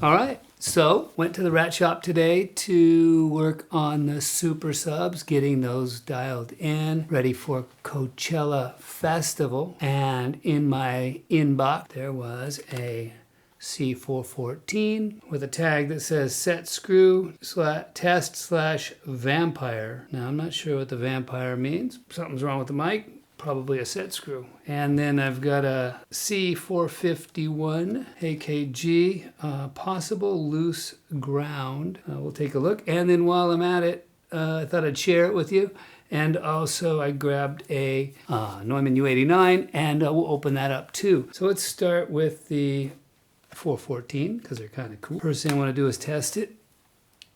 All right, so went to the rat shop today to work on the super subs, getting those dialed in, ready for Coachella Festival. And in my inbox, there was a C414 with a tag that says set screw test/vampire. Now I'm not sure what the vampire means. Something's wrong with the mic. Probably a set screw. And then I've got a C451 AKG possible loose ground. We'll take a look. And then while I'm at it, I thought I'd share it with you. And also I grabbed a Neumann U89 and we'll open that up too. So let's start with the 414 because they're kind of cool. First thing I want to do is test it.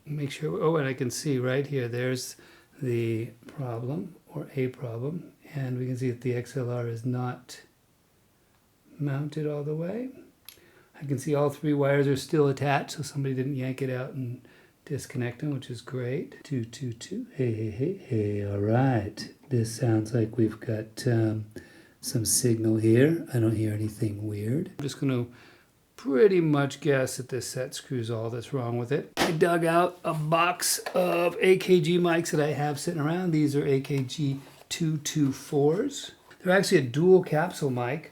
Make sure, oh, and I can see right here, there's the problem or a problem. And we can see that the XLR is not mounted all the way. I can see all three wires are still attached, so somebody didn't yank it out and disconnect them, which is great. 222. Hey, all right. This sounds like we've got some signal here. I don't hear anything weird. I'm just going to pretty much guess that this set screw is all that's wrong with it. I dug out a box of AKG mics that I have sitting around. These are AKG 224s. They're actually a dual capsule mic,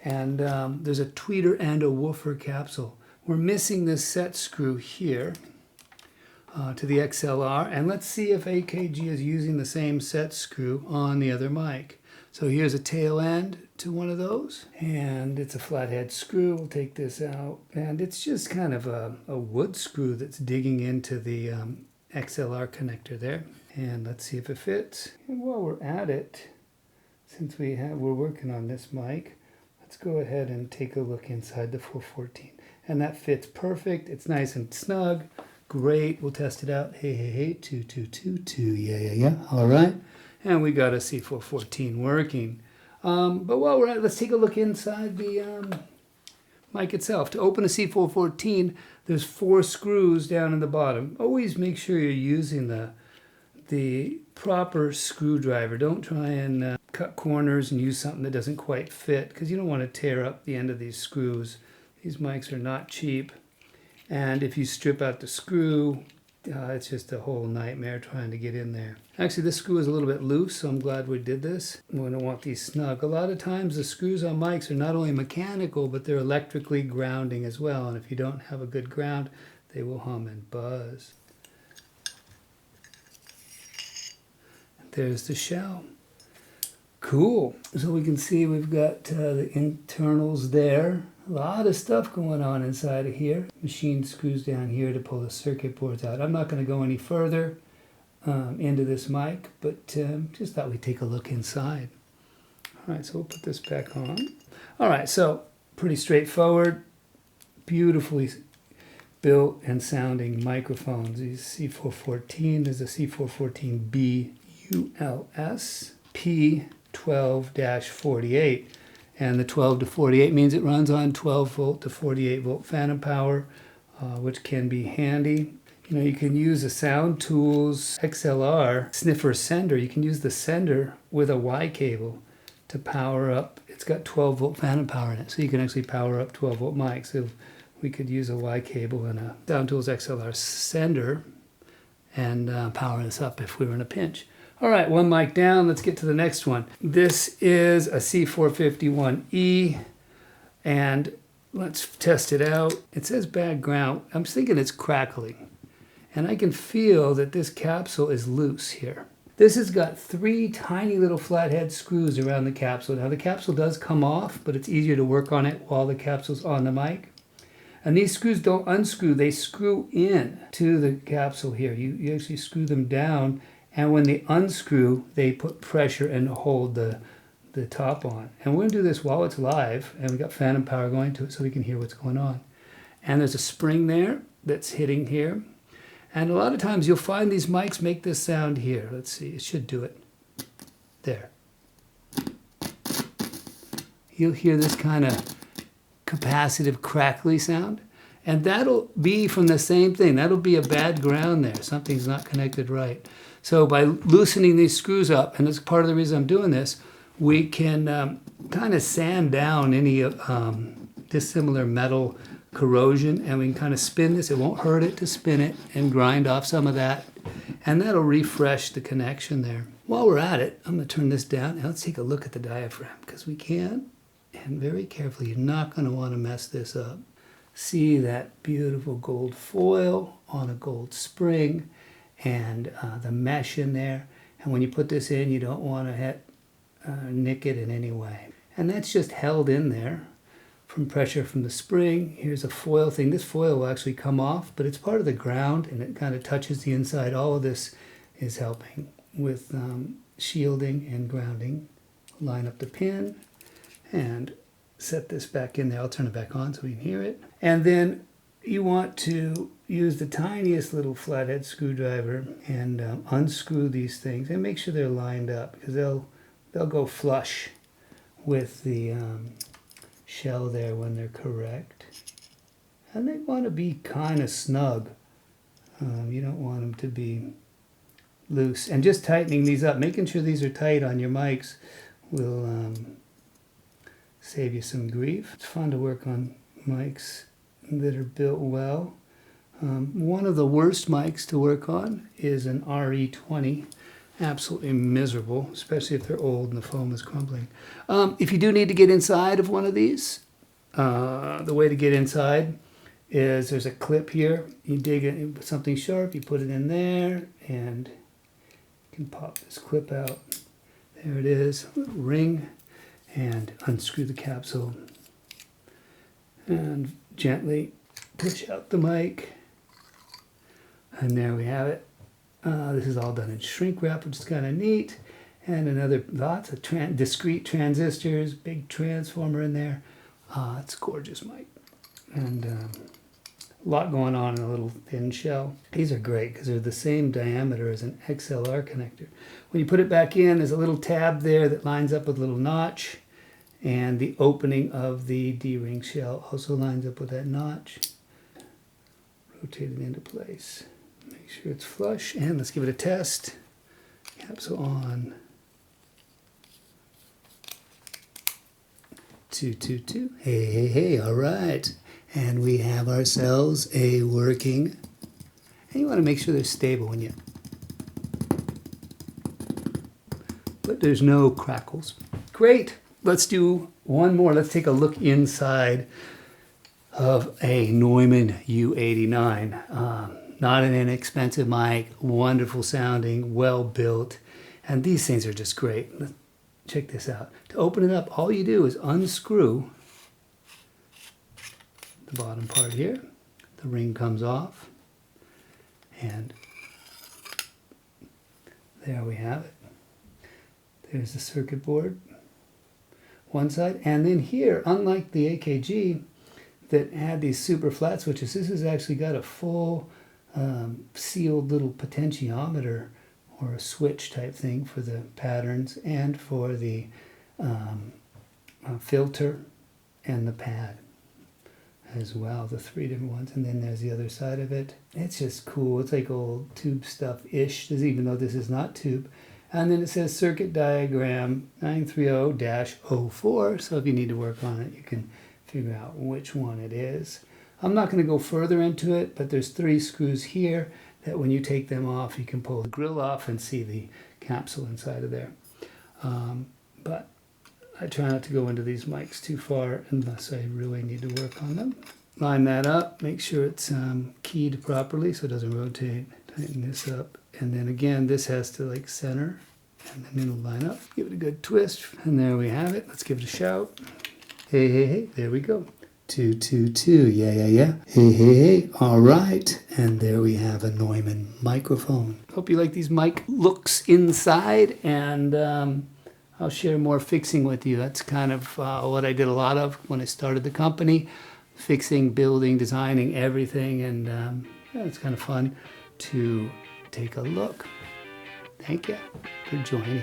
and there's a tweeter and a woofer capsule. We're missing this set screw here to the XLR, and let's see if AKG is using the same set screw on the other mic. So here's a tail end to one of those, and it's a flathead screw. We'll take this out, and it's just kind of a wood screw that's digging into the XLR connector there. And let's see if it fits. And while we're at it, since we're working on this mic, let's go ahead and take a look inside the 414. And that fits perfect. It's nice and snug. Great. We'll test it out. Hey, 2222. Yeah. All right. And we got a C414 working. But while we're at it, let's take a look inside the mic itself. To open a C414, there's 4 screws down in the bottom. Always make sure you're using the proper screwdriver. Don't try and cut corners and use something that doesn't quite fit, because you don't want to tear up the end of these screws. These mics are not cheap, and if you strip out the screw, it's just a whole nightmare trying to get in there. Actually, this screw is a little bit loose, so I'm glad we did this. We're going to want these snug. A lot of times the screws on mics are not only mechanical, but they're electrically grounding as well, and if you don't have a good ground, they will hum and buzz. There's the shell. Cool. So we can see we've got the internals there. A lot of stuff going on inside of here. Machine screws down here to pull the circuit boards out. I'm not going to go any further into this mic, but just thought we'd take a look inside. All right, so we'll put this back on. All right, so pretty straightforward, beautifully built and sounding microphones. These C414, there's a C414B ULS P12-48, and the 12 to 48 means it runs on 12 volt to 48 volt phantom power, which can be handy. You know, you can use a Sound Tools XLR sniffer sender. You can use the sender with a Y cable to power up. It's got 12 volt phantom power in it, so you can actually power up 12 volt mics. So we could use a Y cable and a Sound Tools XLR sender and power this up if we were in a pinch. All right, one mic down. Let's get to the next one. This is a C451E, and let's test it out. It says bad ground. I'm thinking it's crackling, and I can feel that this capsule is loose here. This has got 3 tiny little flathead screws around the capsule. Now the capsule does come off, but it's easier to work on it while the capsule's on the mic. And these screws don't unscrew, they screw in to the capsule here. You actually screw them down, and when they unscrew, they put pressure and hold the top on. And we're going to do this while it's live, and we've got phantom power going to it so we can hear what's going on. And there's a spring there that's hitting here. And a lot of times you'll find these mics make this sound here. Let's see, it should do it. There. You'll hear this kind of capacitive crackly sound. And that'll be from the same thing. That'll be a bad ground there. Something's not connected right. So by loosening these screws up, and that's part of the reason I'm doing this, we can kind of sand down any dissimilar metal corrosion, and we can kind of spin this. It won't hurt it to spin it and grind off some of that, and that'll refresh the connection there. While we're at it, I'm going to turn this down and let's take a look at the diaphragm, because we can, and very carefully, you're not going to want to mess this up. See that beautiful gold foil on a gold spring, and the mesh in there. And when you put this in, you don't want to nick it in any way. And that's just held in there from pressure from the spring. Here's a foil thing. This foil will actually come off, but it's part of the ground and it kind of touches the inside. All of this is helping with shielding and grounding. Line up the pin and set this back in there. I'll turn it back on so we can hear it. And then you want to use the tiniest little flathead screwdriver and unscrew these things and make sure they're lined up, because they'll go flush with the shell there when they're correct. And they want to be kind of snug. You don't want them to be loose. And just tightening these up, making sure these are tight on your mics will save you some grief. It's fun to work on mics that are built well. One of the worst mics to work on is an RE20. Absolutely miserable, especially if they're old and the foam is crumbling. If you do need to get inside of one of these, the way to get inside is there's a clip here. You dig it with something sharp, you put it in there, and you can pop this clip out. There it is, ring, and unscrew the capsule. And gently push out the mic. And there we have it. This is all done in shrink wrap, which is kind of neat. And lots of discrete transistors, big transformer in there. It's a gorgeous mic. And a lot going on in a little thin shell. These are great because they're the same diameter as an XLR connector. When you put it back in, there's a little tab there that lines up with a little notch. And the opening of the D-ring shell also lines up with that notch. Rotate it into place. Make sure it's flush, and let's give it a test. Capsule on. 222. Hey, all right. And we have ourselves a working, and you want to make sure they're stable when you, but there's no crackles. Great. Let's do one more. Let's take a look inside of a Neumann U89. Not an inexpensive mic, wonderful sounding, well built, and these things are just great. Let's check this out. To open it up, all you do is unscrew the bottom part here. The ring comes off, and there we have it. There's the circuit board, one side, and then here, unlike the AKG that had these super flat switches, this has actually got a full sealed little potentiometer or a switch type thing for the patterns and for the filter and the pad as well, the three different ones. And then there's the other side of it. It's just cool. It's like old tube stuff-ish, even though this is not tube. And then it says circuit diagram 930-04, so if you need to work on it, you can figure out which one it is. I'm not going to go further into it, but there's 3 screws here that when you take them off, you can pull the grill off and see the capsule inside of there. But I try not to go into these mics too far unless I really need to work on them. Line that up, make sure it's keyed properly so it doesn't rotate. Tighten this up. And then again, this has to like center, and then it'll line up. Give it a good twist, and there we have it. Let's give it a shout. Hey, there we go. 222, yeah. Hey, all right. And there we have a Neumann microphone. Hope you like these mic looks inside, and I'll share more fixing with you. That's kind of what I did a lot of when I started the company. Fixing, building, designing, everything, and yeah, it's kind of fun to take a look. Thank you for joining.